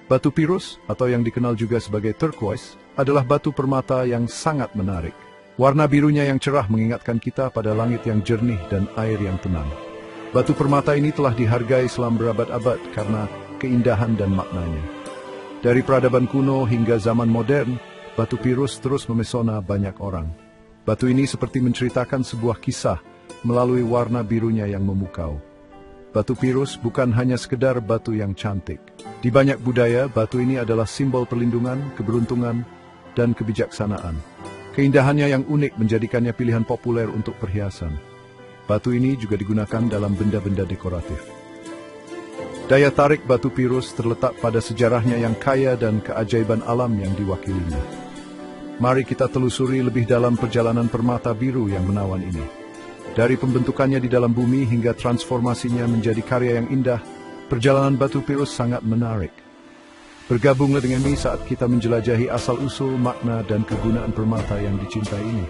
Batu pirus, atau yang dikenal juga sebagai turquoise, adalah batu permata yang sangat menarik. Warna birunya yang cerah mengingatkan kita pada langit yang jernih dan air yang tenang. Batu permata ini telah dihargai selama berabad-abad karena keindahan dan maknanya. Dari peradaban kuno hingga zaman modern, batu pirus terus memesona banyak orang. Batu ini seperti menceritakan sebuah kisah melalui warna birunya yang memukau. Batu pirus bukan hanya sekedar batu yang cantik. Di banyak budaya, batu ini adalah simbol perlindungan, keberuntungan, dan kebijaksanaan. Keindahannya yang unik menjadikannya pilihan populer untuk perhiasan. Batu ini juga digunakan dalam benda-benda dekoratif. Daya tarik batu pirus terletak pada sejarahnya yang kaya dan keajaiban alam yang diwakilinya. Mari kita telusuri lebih dalam perjalanan permata biru yang menawan ini. Dari pembentukannya di dalam bumi hingga transformasinya menjadi karya yang indah, perjalanan batu pirus sangat menarik. Bergabunglah dengan kami saat kita menjelajahi asal-usul, makna, dan kegunaan permata yang dicintai ini.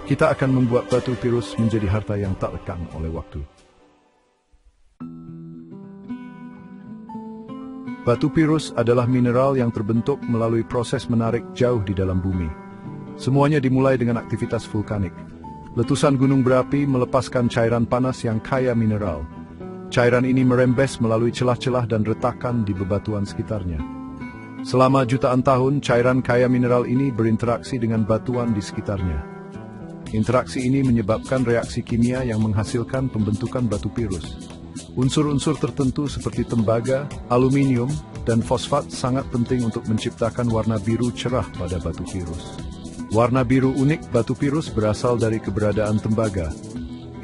Kita akan membuat batu pirus menjadi harta yang tak lekang oleh waktu. Batu pirus adalah mineral yang terbentuk melalui proses menarik jauh di dalam bumi. Semuanya dimulai dengan aktivitas vulkanik. Letusan gunung berapi melepaskan cairan panas yang kaya mineral. Cairan ini merembes melalui celah-celah dan retakan di bebatuan sekitarnya. Selama jutaan tahun, cairan kaya mineral ini berinteraksi dengan batuan di sekitarnya. Interaksi ini menyebabkan reaksi kimia yang menghasilkan pembentukan batu pirus. Unsur-unsur tertentu seperti tembaga, aluminium, dan fosfat sangat penting untuk menciptakan warna biru cerah pada batu pirus. Warna biru unik batu pirus berasal dari keberadaan tembaga.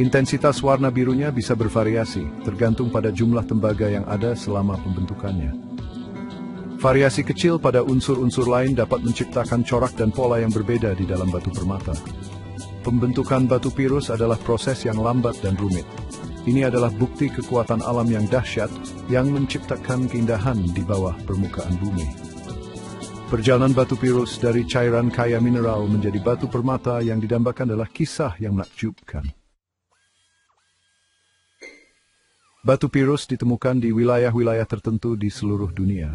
Intensitas warna birunya bisa bervariasi, tergantung pada jumlah tembaga yang ada selama pembentukannya. Variasi kecil pada unsur-unsur lain dapat menciptakan corak dan pola yang berbeda di dalam batu permata. Pembentukan batu pirus adalah proses yang lambat dan rumit. Ini adalah bukti kekuatan alam yang dahsyat yang menciptakan keindahan di bawah permukaan bumi. Perjalanan batu pirus dari cairan kaya mineral menjadi batu permata yang didambakan adalah kisah yang menakjubkan. Batu pirus ditemukan di wilayah-wilayah tertentu di seluruh dunia.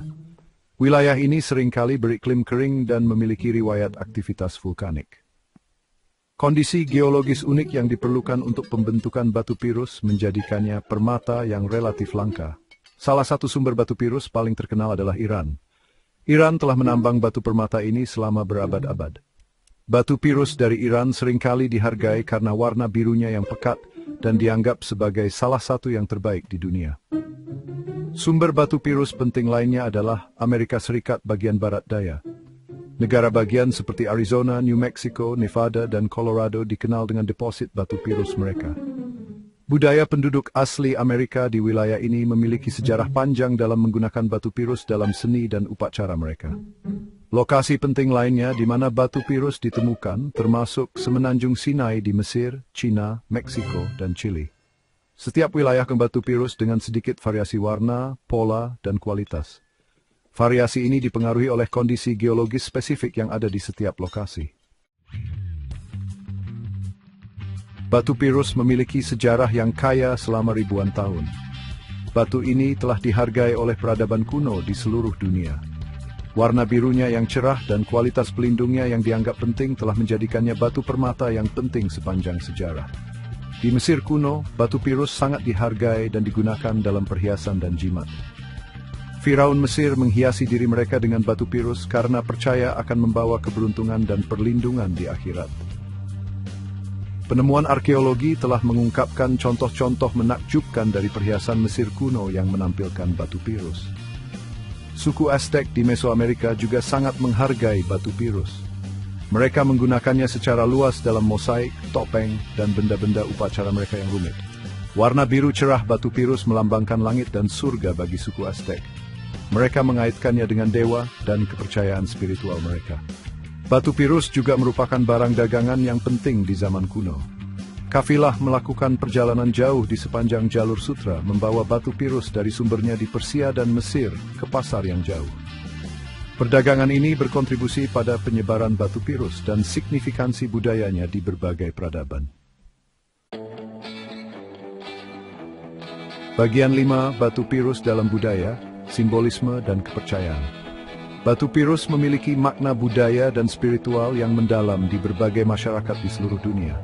Wilayah ini seringkali beriklim kering dan memiliki riwayat aktivitas vulkanik. Kondisi geologis unik yang diperlukan untuk pembentukan batu pirus menjadikannya permata yang relatif langka. Salah satu sumber batu pirus paling terkenal adalah Iran. Iran telah menambang batu permata ini selama berabad-abad. Batu pirus dari Iran seringkali dihargai karena warna birunya yang pekat dan dianggap sebagai salah satu yang terbaik di dunia. Sumber batu pirus penting lainnya adalah Amerika Serikat bagian barat daya. Negara bagian seperti Arizona, New Mexico, Nevada, dan Colorado dikenal dengan deposit batu pirus mereka. Budaya penduduk asli Amerika di wilayah ini memiliki sejarah panjang dalam menggunakan batu pirus dalam seni dan upacara mereka. Lokasi penting lainnya di mana batu pirus ditemukan termasuk Semenanjung Sinai di Mesir, China, Meksiko, dan Chili. Setiap wilayah batu pirus dengan sedikit variasi warna, pola, dan kualitas. Variasi ini dipengaruhi oleh kondisi geologis spesifik yang ada di setiap lokasi. Batu pirus memiliki sejarah yang kaya selama ribuan tahun. Batu ini telah dihargai oleh peradaban kuno di seluruh dunia. Warna birunya yang cerah dan kualitas pelindungnya yang dianggap penting telah menjadikannya batu permata yang penting sepanjang sejarah. Di Mesir kuno, batu pirus sangat dihargai dan digunakan dalam perhiasan dan jimat. Firaun Mesir menghiasi diri mereka dengan batu pirus karena percaya akan membawa keberuntungan dan perlindungan di akhirat. Penemuan arkeologi telah mengungkapkan contoh-contoh menakjubkan dari perhiasan Mesir kuno yang menampilkan batu pirus. Suku Aztec di Mesoamerika juga sangat menghargai batu pirus. Mereka menggunakannya secara luas dalam mosaik, topeng, dan benda-benda upacara mereka yang rumit. Warna biru cerah batu pirus melambangkan langit dan surga bagi suku Aztec. Mereka mengaitkannya dengan dewa dan kepercayaan spiritual mereka. Batu pirus juga merupakan barang dagangan yang penting di zaman kuno. Kafilah melakukan perjalanan jauh di sepanjang jalur sutra membawa batu pirus dari sumbernya di Persia dan Mesir ke pasar yang jauh. Perdagangan ini berkontribusi pada penyebaran batu pirus dan signifikansi budayanya di berbagai peradaban. Bagian 5, batu pirus dalam budaya. simbolisme, dan kepercayaan. Batu pirus memiliki makna budaya dan spiritual yang mendalam di berbagai masyarakat di seluruh dunia.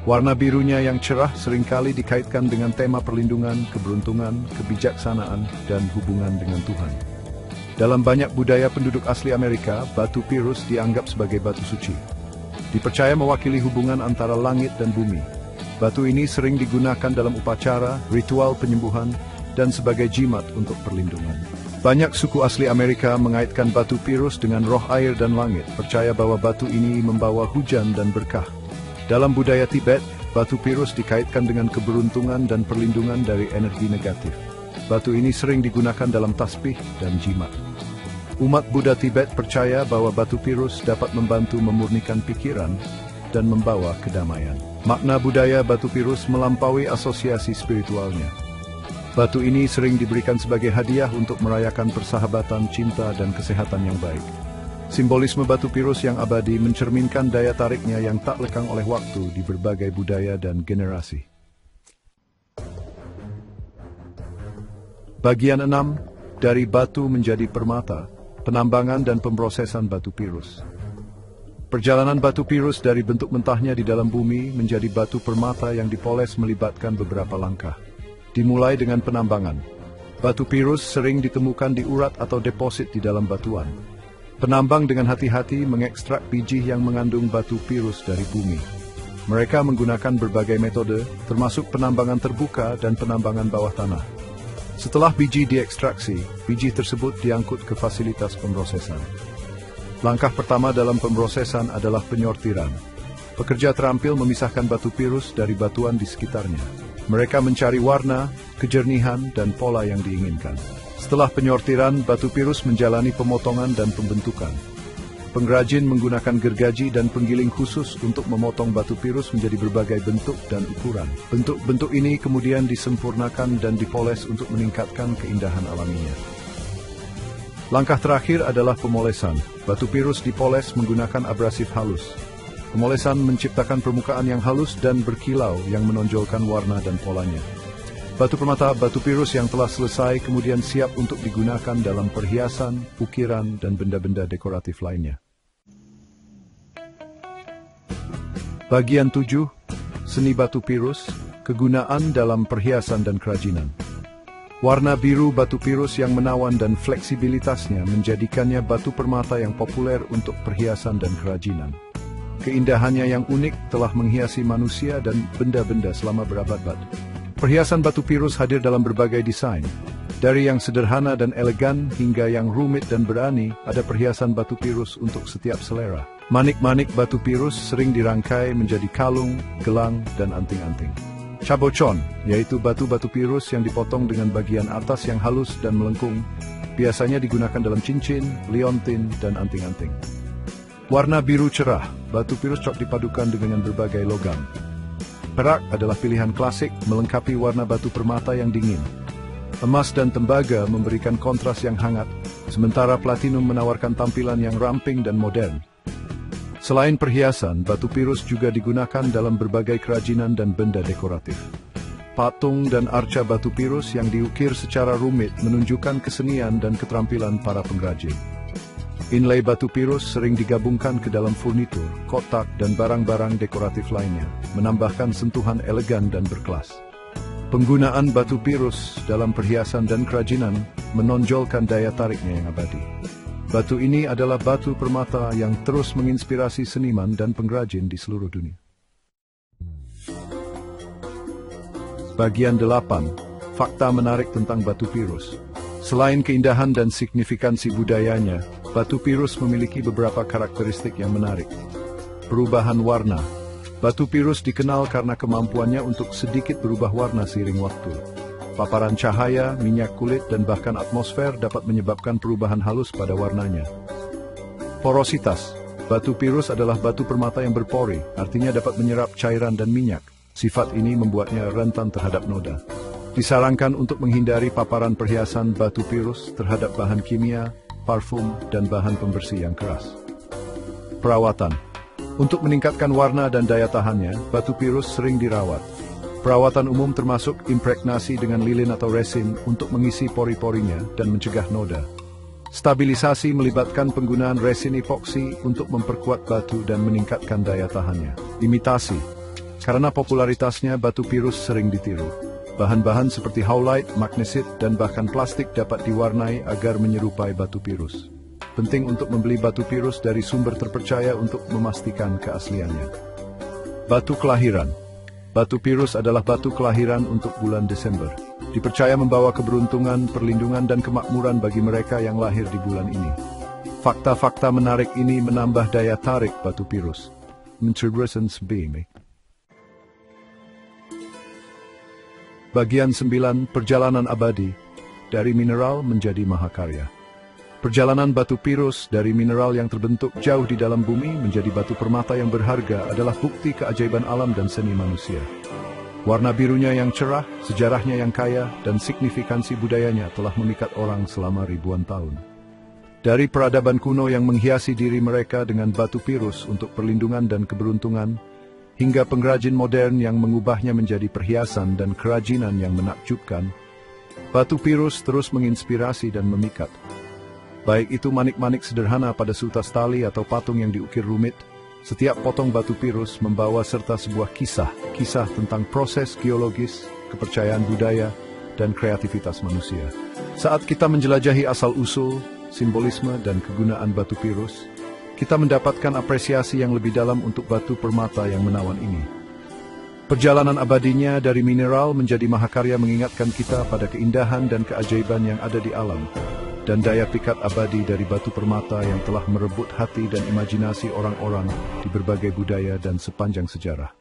Warna birunya yang cerah seringkali dikaitkan dengan tema perlindungan, keberuntungan, kebijaksanaan, dan hubungan dengan Tuhan. Dalam banyak budaya penduduk asli Amerika, batu pirus dianggap sebagai batu suci. Dipercaya mewakili hubungan antara langit dan bumi. Batu ini sering digunakan dalam upacara, ritual penyembuhan, dan sebagai jimat untuk perlindungan. Banyak suku asli Amerika mengaitkan batu pirus dengan roh air dan langit, percaya bahwa batu ini membawa hujan dan berkah. Dalam budaya Tibet, batu pirus dikaitkan dengan keberuntungan dan perlindungan dari energi negatif. Batu ini sering digunakan dalam tasbih dan jimat. Umat Buddha Tibet percaya bahwa batu pirus dapat membantu memurnikan pikiran dan membawa kedamaian. Makna budaya batu pirus melampaui asosiasi spiritualnya. Batu ini sering diberikan sebagai hadiah untuk merayakan persahabatan, cinta, dan kesehatan yang baik. Simbolisme batu pirus yang abadi mencerminkan daya tariknya yang tak lekang oleh waktu di berbagai budaya dan generasi. Bagian 6, dari batu menjadi permata, penambangan dan pemrosesan batu pirus. Perjalanan batu pirus dari bentuk mentahnya di dalam bumi menjadi batu permata yang dipoles melibatkan beberapa langkah. Dimulai dengan penambangan. Batu pirus sering ditemukan di urat atau deposit di dalam batuan. Penambang dengan hati-hati mengekstrak biji yang mengandung batu pirus dari bumi. Mereka menggunakan berbagai metode, termasuk penambangan terbuka dan penambangan bawah tanah. Setelah biji diekstraksi, biji tersebut diangkut ke fasilitas pemrosesan. Langkah pertama dalam pemrosesan adalah penyortiran. Pekerja terampil memisahkan batu pirus dari batuan di sekitarnya. Mereka mencari warna, kejernihan, dan pola yang diinginkan. Setelah penyortiran, batu pirus menjalani pemotongan dan pembentukan. Pengrajin menggunakan gergaji dan penggiling khusus untuk memotong batu pirus menjadi berbagai bentuk dan ukuran. Bentuk-bentuk ini kemudian disempurnakan dan dipoles untuk meningkatkan keindahan alaminya. Langkah terakhir adalah pemolesan. Batu pirus dipoles menggunakan abrasif halus. Pemolesan menciptakan permukaan yang halus dan berkilau yang menonjolkan warna dan polanya. Batu permata batu pirus yang telah selesai kemudian siap untuk digunakan dalam perhiasan, ukiran, dan benda-benda dekoratif lainnya. Bagian 7, seni batu pirus, kegunaan dalam perhiasan dan kerajinan. Warna biru batu pirus yang menawan dan fleksibilitasnya menjadikannya batu permata yang populer untuk perhiasan dan kerajinan. Keindahannya yang unik telah menghiasi manusia dan benda-benda selama berabad-abad. Perhiasan batu pirus hadir dalam berbagai desain. Dari yang sederhana dan elegan hingga yang rumit dan berani, ada perhiasan batu pirus untuk setiap selera. Manik-manik batu pirus sering dirangkai menjadi kalung, gelang, dan anting-anting. Cabochon, yaitu batu-batu pirus yang dipotong dengan bagian atas yang halus dan melengkung, biasanya digunakan dalam cincin, liontin, dan anting-anting. Warna biru cerah, batu pirus cocok dipadukan dengan berbagai logam. Perak adalah pilihan klasik melengkapi warna batu permata yang dingin. Emas dan tembaga memberikan kontras yang hangat, sementara platinum menawarkan tampilan yang ramping dan modern. Selain perhiasan, batu pirus juga digunakan dalam berbagai kerajinan dan benda dekoratif. Patung dan arca batu pirus yang diukir secara rumit menunjukkan kesenian dan keterampilan para pengrajin. Inlay batu pirus sering digabungkan ke dalam furnitur, kotak, dan barang-barang dekoratif lainnya, menambahkan sentuhan elegan dan berkelas. Penggunaan batu pirus dalam perhiasan dan kerajinan menonjolkan daya tariknya yang abadi. Batu ini adalah batu permata yang terus menginspirasi seniman dan pengrajin di seluruh dunia. Bagian 8. Fakta menarik tentang batu pirus. Selain keindahan dan signifikansi budayanya, batu pirus memiliki beberapa karakteristik yang menarik. Perubahan warna. Batu pirus dikenal karena kemampuannya untuk sedikit berubah warna seiring waktu. Paparan cahaya, minyak kulit, dan bahkan atmosfer dapat menyebabkan perubahan halus pada warnanya. Porositas. Batu pirus adalah batu permata yang berpori, artinya dapat menyerap cairan dan minyak. Sifat ini membuatnya rentan terhadap noda. Disarankan untuk menghindari paparan perhiasan batu pirus terhadap bahan kimia, parfum, dan bahan pembersih yang keras. Perawatan. Untuk meningkatkan warna dan daya tahannya, batu pirus sering dirawat. Perawatan umum termasuk impregnasi dengan lilin atau resin untuk mengisi pori-porinya dan mencegah noda. Stabilisasi melibatkan penggunaan resin epoksi untuk memperkuat batu dan meningkatkan daya tahannya. Imitasi. Karena popularitasnya, batu pirus sering ditiru. Bahan-bahan seperti haulite, magnesit, dan bahkan plastik dapat diwarnai agar menyerupai batu pirus. Penting untuk membeli batu pirus dari sumber terpercaya untuk memastikan keasliannya. Batu kelahiran. Batu pirus adalah batu kelahiran untuk bulan Desember. Dipercaya membawa keberuntungan, perlindungan, dan kemakmuran bagi mereka yang lahir di bulan ini. Fakta-fakta menarik ini menambah daya tarik batu pirus. Bagian 9, Perjalanan Abadi, dari mineral menjadi mahakarya. Perjalanan batu pirus dari mineral yang terbentuk jauh di dalam bumi menjadi batu permata yang berharga adalah bukti keajaiban alam dan seni manusia. Warna birunya yang cerah, sejarahnya yang kaya, dan signifikansi budayanya telah memikat orang selama ribuan tahun. Dari peradaban kuno yang menghiasi diri mereka dengan batu pirus untuk perlindungan dan keberuntungan, hingga pengrajin modern yang mengubahnya menjadi perhiasan dan kerajinan yang menakjubkan, batu pirus terus menginspirasi dan memikat. Baik itu manik-manik sederhana pada sutas tali atau patung yang diukir rumit, setiap potong batu pirus membawa serta sebuah kisah tentang proses geologis, kepercayaan budaya, dan kreativitas manusia. Saat kita menjelajahi asal-usul, simbolisme, dan kegunaan batu pirus, kita mendapatkan apresiasi yang lebih dalam untuk batu permata yang menawan ini. Perjalanan abadinya dari mineral menjadi mahakarya mengingatkan kita pada keindahan dan keajaiban yang ada di alam, dan daya pikat abadi dari batu permata yang telah merebut hati dan imajinasi orang-orang di berbagai budaya dan sepanjang sejarah.